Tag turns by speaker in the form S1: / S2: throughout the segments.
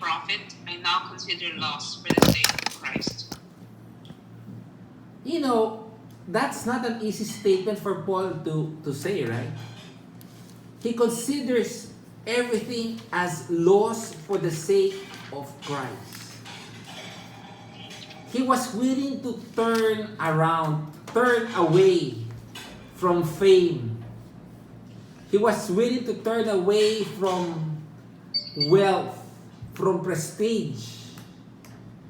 S1: profit, I now consider loss for the sake of Christ.
S2: You know, that's not an easy statement for Paul to say, right? He considers everything as loss for the sake of Christ. He was willing to turn away from fame. He was willing to turn away from wealth, from prestige.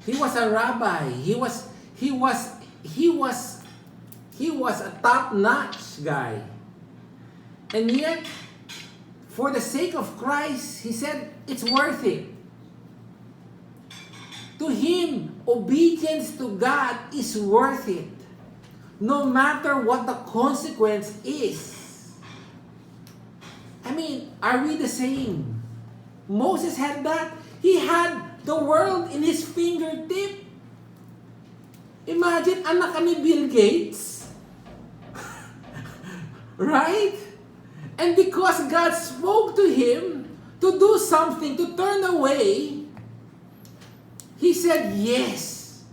S2: He was a rabbi. He was a top-notch guy. And yet, for the sake of Christ, he said, it's worth it. To him, obedience to God is worth it. No matter what the consequence is. I mean, are we the same? Moses had that. He had the world in his fingertip. Imagine, anak ka ni Bill Gates. Right? And because God spoke to him to do something, to turn away, he said, yes.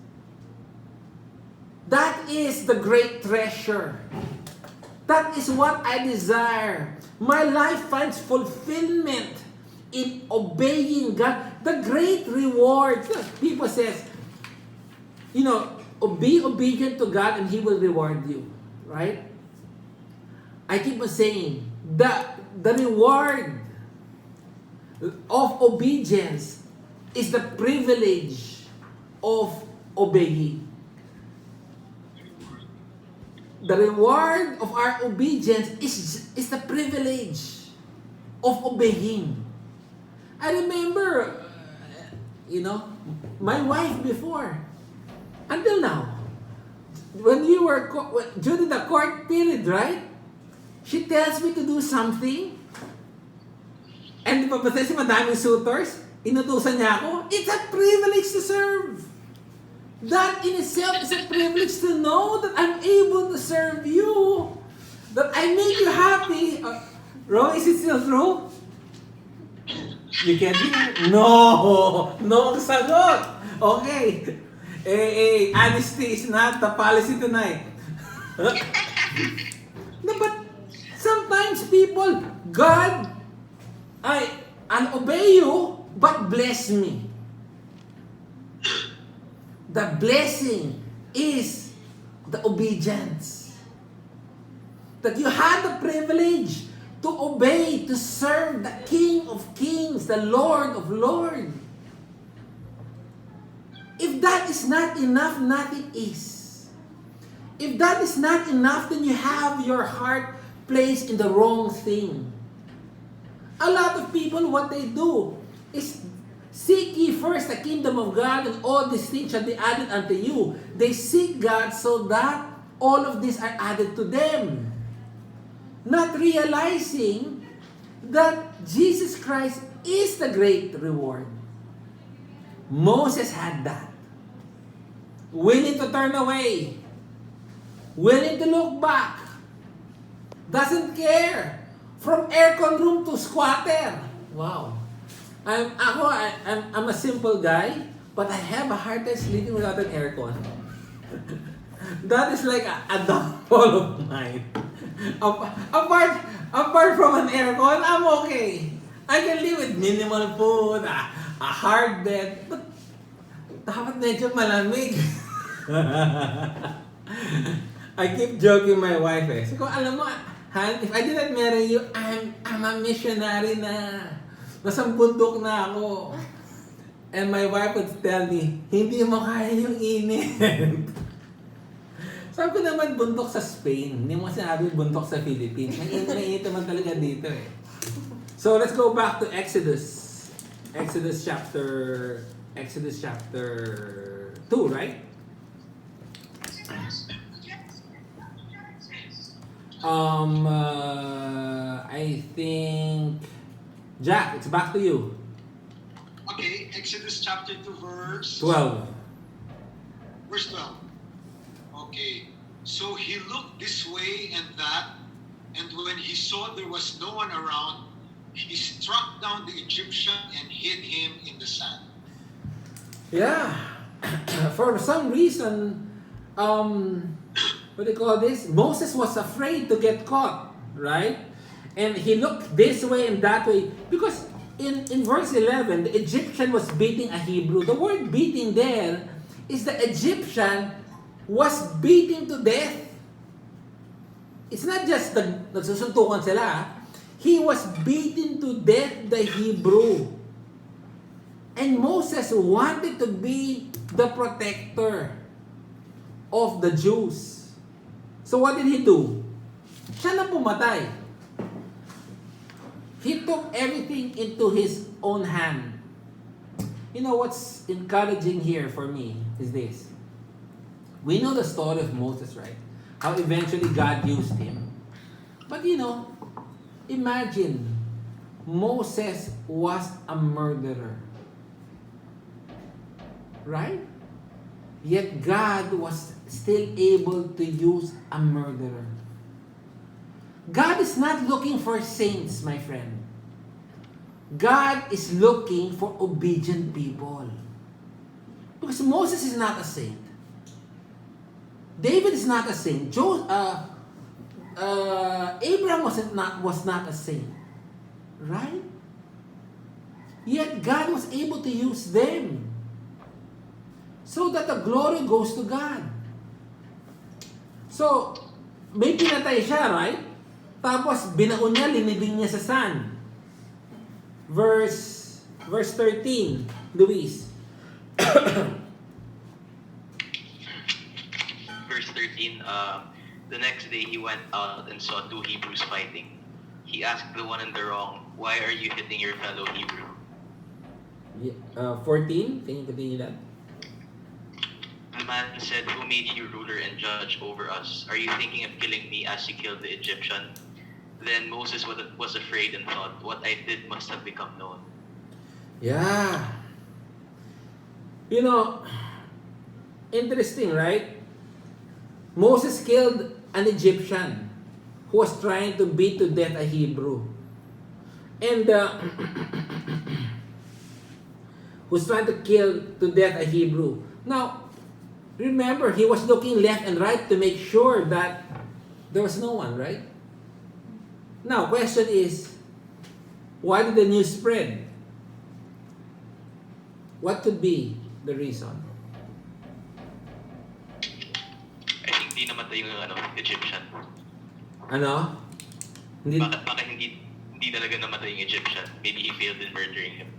S2: That is the great treasure. That is what I desire. My life finds fulfillment in obeying God. The great reward. People says, you know, be obedient to God and He will reward you. Right? I keep on saying, the reward of obedience is the privilege of obeying. The reward of our obedience is the privilege of obeying. I remember, my wife before, until now, when we were, during the court period, right? She tells me to do something, and kasi madaming suitors, inutusan niya ako, it's a privilege to serve. That in itself is a privilege to know that I'm able to serve you, that I make you happy. Ro, is it still true? You can't hear? No ang sagot. Okay. Honesty is not the policy tonight. No, but sometimes people, God, I'll obey you, but bless me. The blessing is the obedience. That you had the privilege to obey, to serve the King of Kings, the Lord of Lords. If that is not enough, nothing is. If that is not enough, then you have your heart placed in the wrong thing. A lot of people, what they do is seek ye first the kingdom of God, and all these things shall be added unto you. They seek God so that all of these are added to them. Not realizing that Jesus Christ is the great reward. Moses had that. Willing to turn away. Willing to look back. Doesn't care. From aircon room to squatter. Wow. I'm a simple guy, but I have a hard time sleeping without an aircon. That is like a downfall of mine. Apart from an aircon, I'm okay. I can live with minimal food, a hard bed, but dapat medyo malamig. I keep joking my wife So kung alam mo, Han, if I didn't marry you, I'm a missionary na. Nasang bundok na ako. And my wife would tell me, hindi mo kaya yung init. Sabi ko naman, bundok sa Spain. Hindi mo sinabi bundok sa Philippines. Mainit naman talaga dito eh. So let's go back to Exodus. Exodus chapter 2, right? I think Jack, it's back to you.
S3: Okay, Exodus chapter 2, verse
S2: 12.
S3: Verse 12. Okay, so he looked this way and that, and when he saw there was no one around, he struck down the Egyptian and hid him in the sand.
S2: Yeah. For some reason, what do you call this? Moses was afraid to get caught, right? And he looked this way and that way. Because in verse 11, the Egyptian was beating a Hebrew. The word beating there is the Egyptian was beating to death. It's not just nagsusuntukan sila. He was beating to death the Hebrew. And Moses wanted to be the protector of the Jews. So what did he do? Siya na pumatay. He took everything into his own hand. You know what's encouraging here for me is this. We know the story of Moses, right? How eventually God used him. But you know, imagine Moses was a murderer. Right? Yet God was still able to use a murderer. God is not looking for saints, my friend. God is looking for obedient people. Because Moses is not a saint. David is not a saint. Abraham was not a saint. Right? Yet God was able to use them. So that the glory goes to God. So, may pinatay siya, right? Tapos, binaon niya, linibing niya sa sand. Verse 13, Luis.
S4: Verse 13, the next day he went out and saw two Hebrews fighting. He asked the one in the wrong, "Why are you hitting your fellow Hebrew?"
S2: 14, can you continue that?
S4: The man said, "Who made you ruler and judge over us? Are you thinking of killing me as you killed the Egyptian?" Then Moses was afraid and thought, "What I did must have become known."
S2: Yeah. You know, interesting, right? Moses killed an Egyptian who was trying to beat to death a Hebrew. And who's trying to kill to death a Hebrew. Now, remember, he was looking left and right to make sure that there was no one, right? Now, question is, why did the news spread? What could be the reason?
S4: I think di namatay yung Egyptian.
S2: Ano? Hindi,
S4: Bakit hindi talaga namatay yung Egyptian? Maybe he failed in murdering him.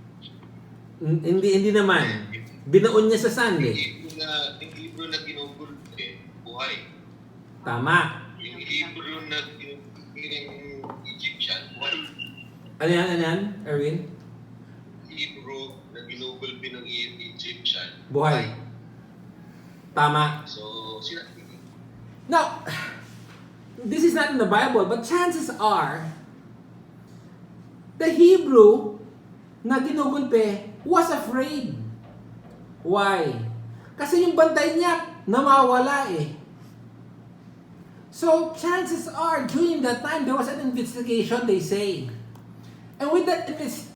S2: hindi naman. Binaon niya sa sand eh.
S3: Yung Hebrew na ginugol buhay.
S2: Tama.
S3: Yung Hebrew na ginugol Egyptian, buhay.
S2: Ano yan, Erwin?
S3: Hebrew na ginugulpi ng Egyptian.
S2: Buhay. Tama.
S3: So, sila...
S2: Now, this is not in the Bible, but chances are, the Hebrew na ginugulpe was afraid. Why? Kasi yung bantay niya, namawala eh. So, chances are, during that time, there was an investigation, they say. And with that investigation,